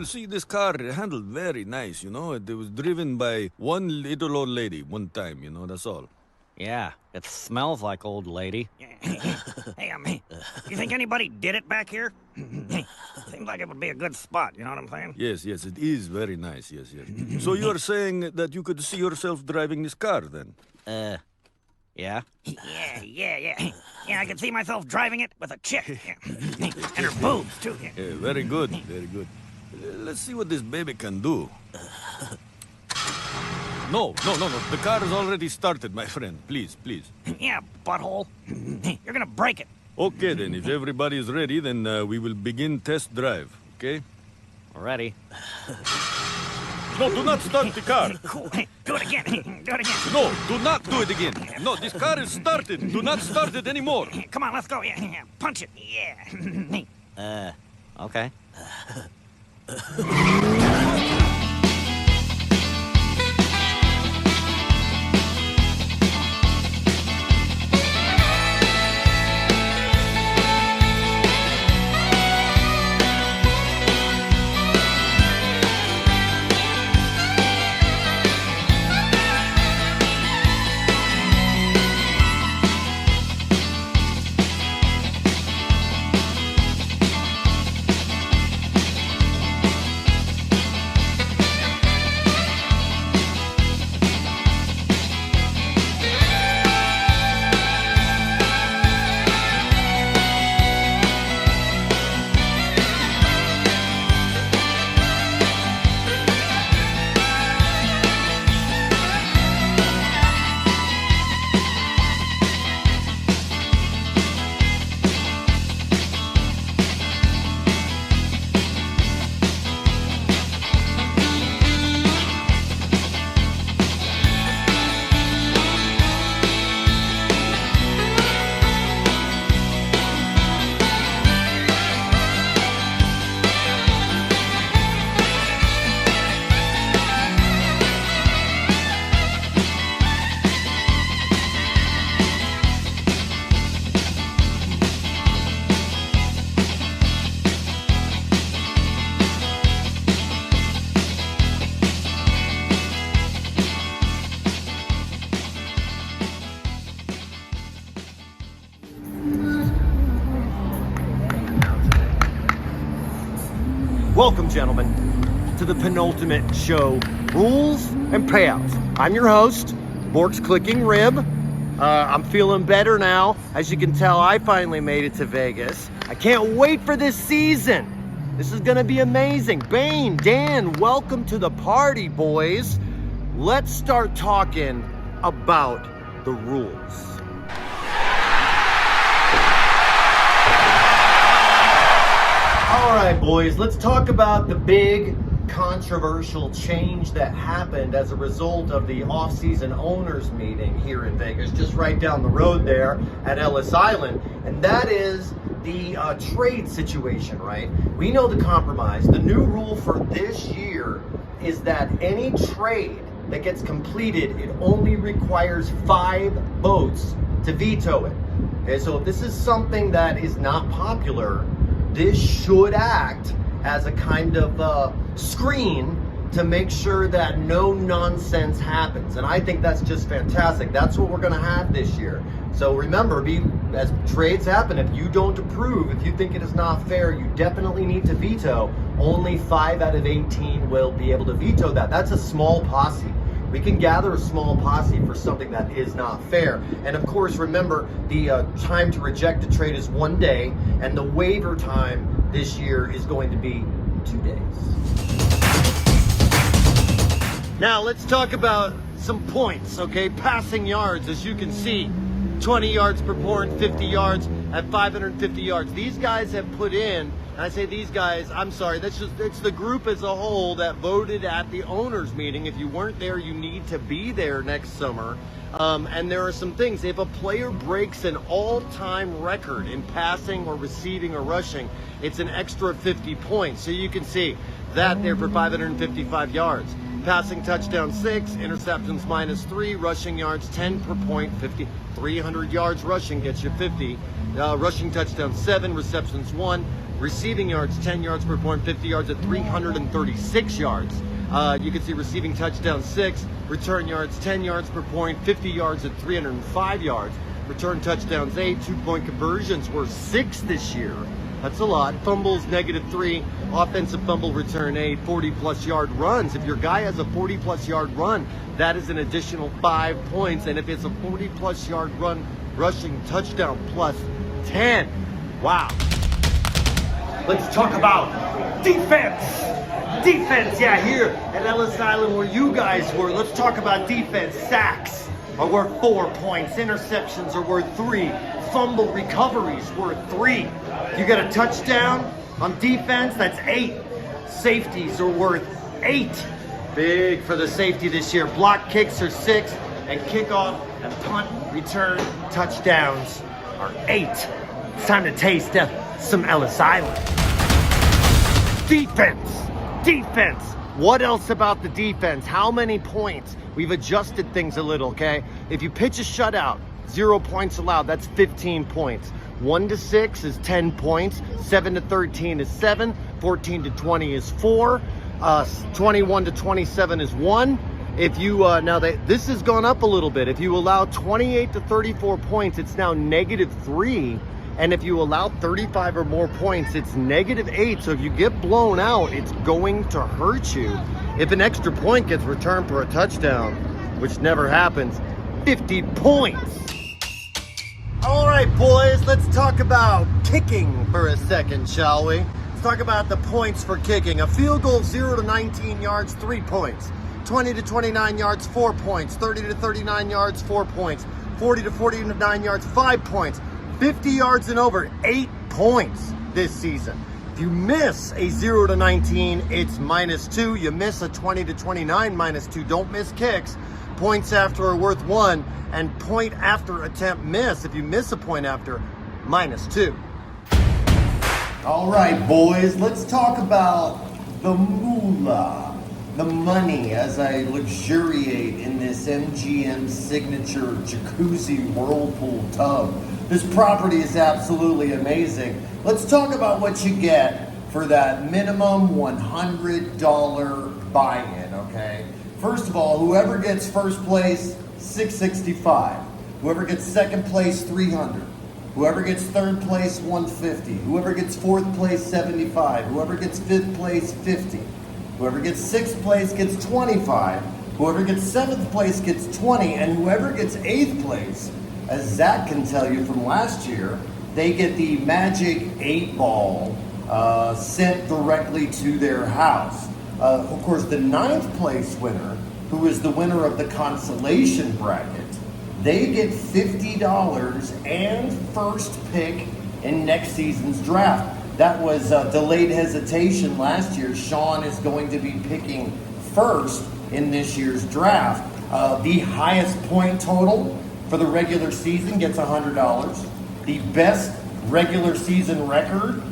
will see this car handled very nice, you know. It was driven by one little old lady one time, you know, that's all. Yeah, it smells like old lady. Hey, you think anybody did it back here? Seems like it would be a good spot, you know what I'm saying? Yes, it is very nice, yes. So you're saying that you could see yourself driving this car, then? Yeah? Yeah, I could see myself driving it with a chick. Yeah. And her boobs, too. Yeah. Yeah, very good. Let's see what this baby can do. No. The car is already started, my friend. Please. Yeah, butthole. You're gonna break it. Okay, then. If everybody is ready, then we will begin test drive, okay? Ready? No, do not start the car. Cool. Do it again. No, do not do it again. No, this car is started. Do not start it anymore. Come on, let's go. Yeah. Punch it. Yeah. Okay. Welcome, gentlemen, to the Penultimate show, Rules and Payouts. I'm your host, Bork's Clicking Rib. I'm feeling better now. As you can tell, I finally made it to Vegas. I can't wait for this season. This is gonna be amazing. Bane, Dan, welcome to the party, boys. Let's start talking about the rules. All right, boys, let's talk about the big controversial change that happened as a result of the off-season owners meeting here in Vegas, just right down the road there at Ellis Island, and that is the trade situation, right? We know the compromise. The new rule for this year is that any trade that gets completed, it only requires 5 votes to veto it. Okay, so if this is something that is not popular, this should act as a kind of screen to make sure that no nonsense happens. And I think that's just fantastic. That's what we're gonna have this year. So remember, as trades happen, if you don't approve, if you think it is not fair, you definitely need to veto. Only 5 out of 18 will be able to veto that. That's a small posse. We can gather a small posse for something that is not fair. And of course, remember, the time to reject a trade is 1 day, and the waiver time this year is going to be 2 days. Now let's talk about some points, okay? Passing yards, as you can see, 20 yards per point, 50 yards at 550 yards. These guys have put in, and I say these guys, I'm sorry, it's the group as a whole that voted at the owners meeting. If you weren't there, you need to be there next summer. And there are some things. If a player breaks an all-time record in passing or receiving or rushing, it's an extra 50 points. So you can see that there for 555 yards. Passing touchdown 6, interceptions -3, rushing yards 10 per point, 50. 300 yards rushing gets you 50. Rushing touchdown 7, receptions 1, Receiving yards, 10 yards per point, 50 yards at 336 yards. You can see receiving touchdowns 6, return yards 10 yards per point, 50 yards at 305 yards. Return touchdowns 8, 2-point conversions were 6 this year. That's a lot. Fumbles -3, offensive fumble return 8, 40-plus yard runs. If your guy has a 40-plus yard run, that is an additional 5 points. And if it's a 40-plus yard run, rushing touchdown plus 10. Wow. Let's talk about defense. Defense, yeah, here at Ellis Island where you guys were. Let's talk about defense. Sacks are worth 4 points. Interceptions are worth 3. Fumble recoveries worth 3. You got a touchdown on defense, that's 8. Safeties are worth 8. Big for the safety this year. Block kicks are 6, and kickoff and punt return touchdowns are 8. It's time to taste some Ellis Island. Defense. What else about the defense? How many points? We've adjusted things a little, okay? If you pitch a shutout, 0 points allowed, that's 15 points. 1 to 6 is 10 points. 7 to 13 is 7. 14 to 20 is 4. 21 to 27 is 1. If you, this has gone up a little bit. If you allow 28 to 34 points, it's now -3. And if you allow 35 or more points, it's -8. So if you get blown out, it's going to hurt you. If an extra point gets returned for a touchdown, which never happens, 50 points. All right, boys, let's talk about kicking for a second, shall we? Let's talk about the points for kicking. A field goal, 0 to 19 yards, 3 points. 20 to 29 yards, 4 points. 30 to 39 yards, 4 points. 40 to 49 yards, 5 points. 50 yards and over, 8 points this season. If you miss a 0 to 19, it's -2. You miss a 20 to 29, -2. Don't miss kicks. Points after are worth 1, and point after attempt miss. If you miss a point after, -2. All right, boys, let's talk about the moolah, the money, as I luxuriate in this MGM signature jacuzzi whirlpool tub. This property is absolutely amazing. Let's talk about what you get for that minimum $100 buy-in, okay? First of all, whoever gets first place, $665. Whoever gets second place, $300. Whoever gets third place, $150. Whoever gets fourth place, $75. Whoever gets fifth place, $50. Whoever gets sixth place gets $25. Whoever gets seventh place gets $20. And whoever gets eighth place, as Zach can tell you from last year, they get the magic 8-ball sent directly to their house. Of course, the ninth place winner, who is the winner of the consolation bracket, they get $50 and first pick in next season's draft. That was delayed hesitation last year. Sean is going to be picking first in this year's draft. The highest point total for the regular season gets $100. The best regular season record,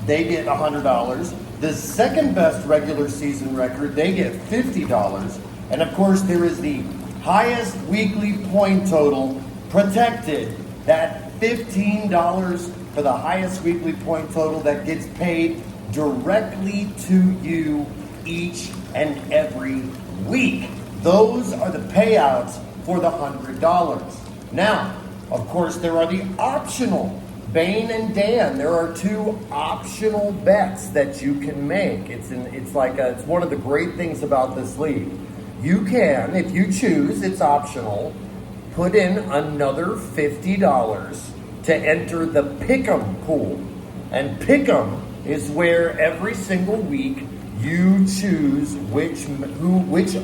they get $100. The second best regular season record, they get $50. And of course, there is the highest weekly point total protected, that $15 for the highest weekly point total that gets paid directly to you each and every week. Those are the payouts for the $100. Now, of course, there are the optional. Bane and Dan, there are 2 optional bets that you can make. It's one of the great things about this league. You can, if you choose, it's optional, put in another $50 to enter the Pick'em pool. And Pick'em is where every single week you choose which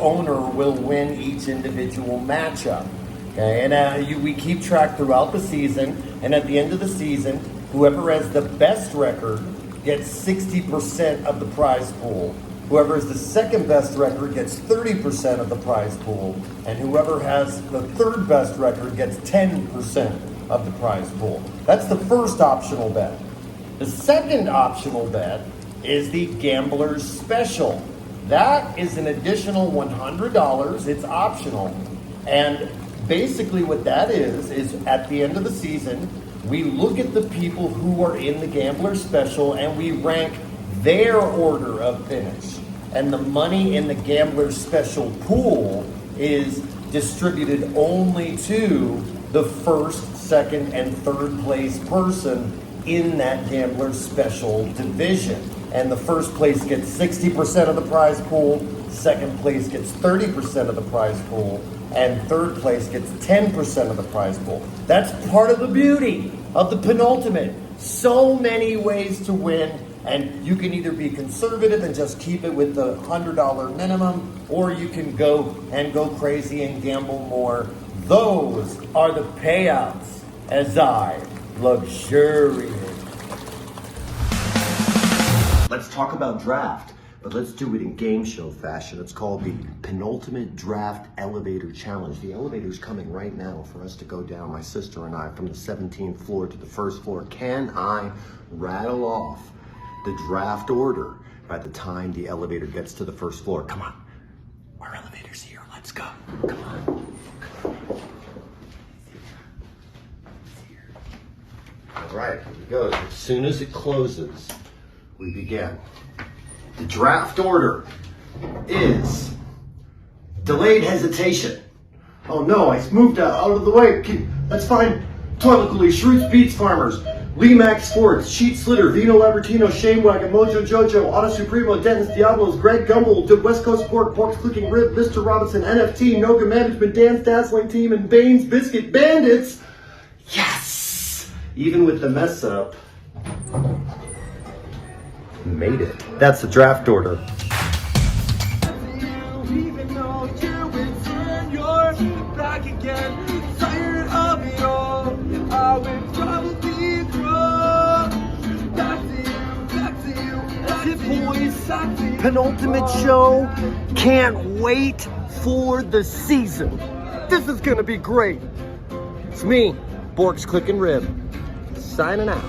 owner will win each individual matchup. Okay, and we keep track throughout the season, and at the end of the season, whoever has the best record gets 60% of the prize pool. Whoever has the second best record gets 30% of the prize pool, and whoever has the third best record gets 10% of the prize pool. That's the first optional bet. The second optional bet is the Gambler's Special. That is an additional $100. It's optional, and basically what that is at the end of the season, We look at the people who are in the Gambler Special and we rank their order of finish. And the money in the Gambler Special pool is distributed only to the first, second, and third place person in that Gambler Special division. And the first place gets 60% of the prize pool, second place gets 30% of the prize pool, and third place gets 10% of the prize pool. That's part of the beauty of the Penultimate. So many ways to win, and you can either be conservative and just keep it with the $100 minimum, or you can go crazy and gamble more. Those are the payouts as I luxuriate. Let's talk about draft, but let's do it in game show fashion. It's called the Penultimate Draft Elevator Challenge. The elevator's coming right now for us to go down, my sister and I, from the 17th floor to the first floor. Can I rattle off the draft order by the time the elevator gets to the first floor? Come on. Our elevator's here. Let's go. Come on. All right, here we go. As soon as it closes, we begin. The draft order is delayed hesitation. Oh no, I moved out of the way. That's fine. Toilet Gully, Shrewds Beats Farmers, Lee Max Sports, Sheet Slitter, Vino Labertino, Shane Wagon, Mojo Jojo, Auto Supremo, Dennis Diablos, Greg Gumbel, West Coast Pork, Pork's Clicking Rib, Mr. Robinson, NFT, Noga Management, Dan's Dazzling Team, and Bane's Biscuit Bandits. Yes! Even with the mess up, made it. That's the draft order. Penultimate show. Can't wait for the season. This is gonna be great. It's me, Bork's Clicking Rib, signing out.